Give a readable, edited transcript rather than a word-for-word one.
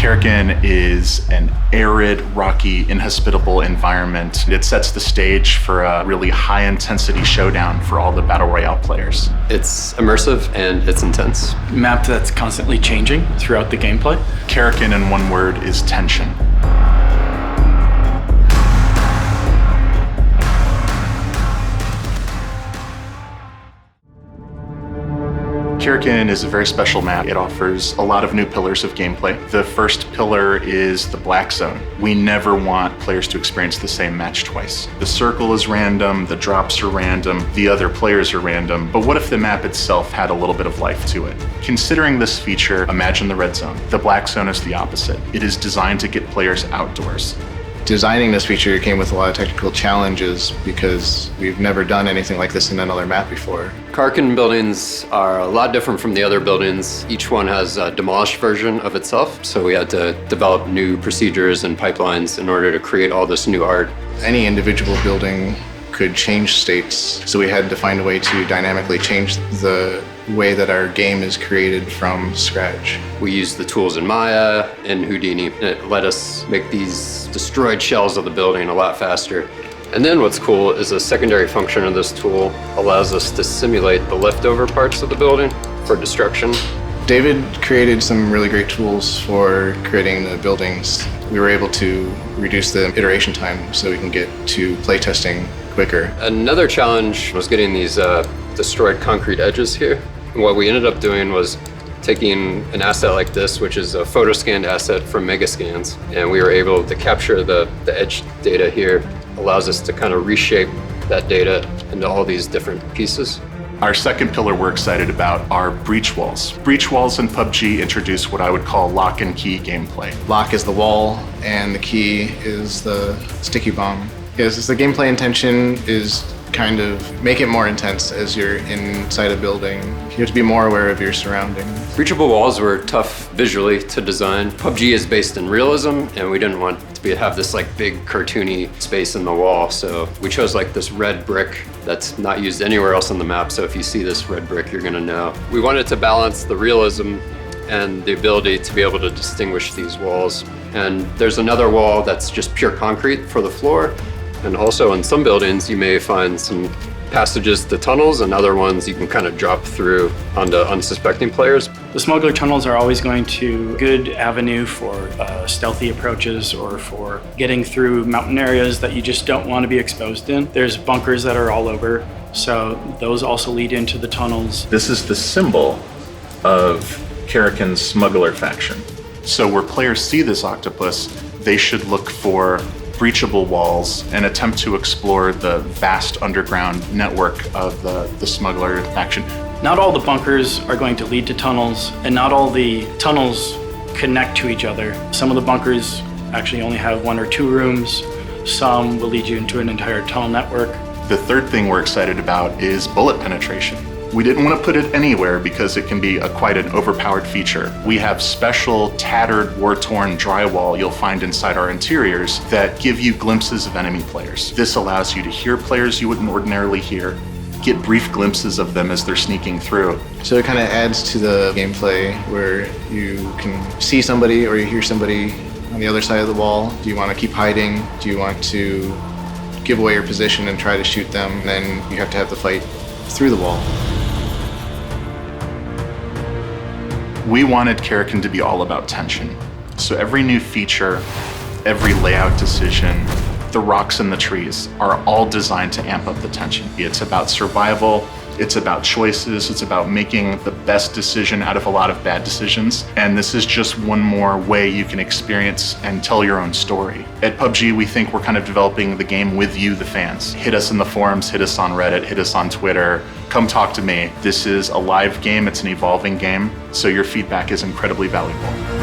Karakin is an arid, rocky, inhospitable environment. It sets the stage for a really high-intensity showdown for all the Battle Royale players. It's immersive and it's intense. Map that's constantly changing throughout the gameplay. Karakin, in one word, is tension. Karakin is a very special map. It offers a lot of new pillars of gameplay. The first pillar is the black zone. We never want players to experience the same match twice. The circle is random, the drops are random, the other players are random, but what if the map itself had a little bit of life to it? Considering this feature, imagine the red zone. The black zone is the opposite. It is designed to get players outdoors. Designing this feature came with a lot of technical challenges because we've never done anything like this in another map before. Karakin buildings are a lot different from the other buildings. Each one has a demolished version of itself, so we had to develop new procedures and pipelines in order to create all this new art. Any individual building could change states, so we had to find a way to dynamically change the way that our game is created from scratch. We used the tools in Maya and Houdini, and it let us make these destroyed shells of the building a lot faster. And then what's cool is a secondary function of this tool allows us to simulate the leftover parts of the building for destruction. David created some really great tools for creating the buildings. We were able to reduce the iteration time so we can get to playtesting quicker. Another challenge was getting these destroyed concrete edges here. And what we ended up doing was taking an asset like this, which is a photo-scanned asset from Megascans, and we were able to capture the edge data here. Allows us to kind of reshape that data into all these different pieces. Our second pillar we're excited about are breach walls. Breach walls in PUBG introduce what I would call lock and key gameplay. Lock is the wall, and the key is the sticky bomb. Yes, the gameplay intention is kind of make it more intense as you're inside a building. You have to be more aware of your surroundings. Breachable walls were tough visually to design. PUBG is based in realism, and we didn't want to have this like big cartoony space in the wall, so we chose like this red brick that's not used anywhere else on the map, so if you see this red brick, you're gonna know. We wanted to balance the realism and the ability to be able to distinguish these walls. And there's another wall that's just pure concrete for the floor. And also in some buildings, you may find some passages to tunnels, and other ones you can kind of drop through onto unsuspecting players. The smuggler tunnels are always going to be a good avenue for stealthy approaches or for getting through mountain areas that you just don't want to be exposed in. There's bunkers that are all over, so those also lead into the tunnels. This is the symbol of Karakin's smuggler faction. So where players see this octopus, they should look for breachable walls and attempt to explore the vast underground network of the smuggler faction. Not all the bunkers are going to lead to tunnels, and not all the tunnels connect to each other. Some of the bunkers actually only have 1 or 2 rooms. Some will lead you into an entire tunnel network. The third thing we're excited about is bullet penetration. We didn't want to put it anywhere because it can be quite an overpowered feature. We have special tattered, war-torn drywall you'll find inside our interiors that give you glimpses of enemy players. This allows you to hear players you wouldn't ordinarily hear, get brief glimpses of them as they're sneaking through. So it kind of adds to the gameplay where you can see somebody or you hear somebody on the other side of the wall. Do you want to keep hiding? Do you want to give away your position and try to shoot them? And then you have to have the fight through the wall. We wanted Karakin to be all about tension. So every new feature, every layout decision, the rocks and the trees are all designed to amp up the tension. It's about survival, it's about choices, it's about making the best decision out of a lot of bad decisions. And this is just one more way you can experience and tell your own story. At PUBG, we think we're kind of developing the game with you, the fans. Hit us in the forums, hit us on Reddit, hit us on Twitter. Come talk to me. This is a live game, it's an evolving game, so your feedback is incredibly valuable.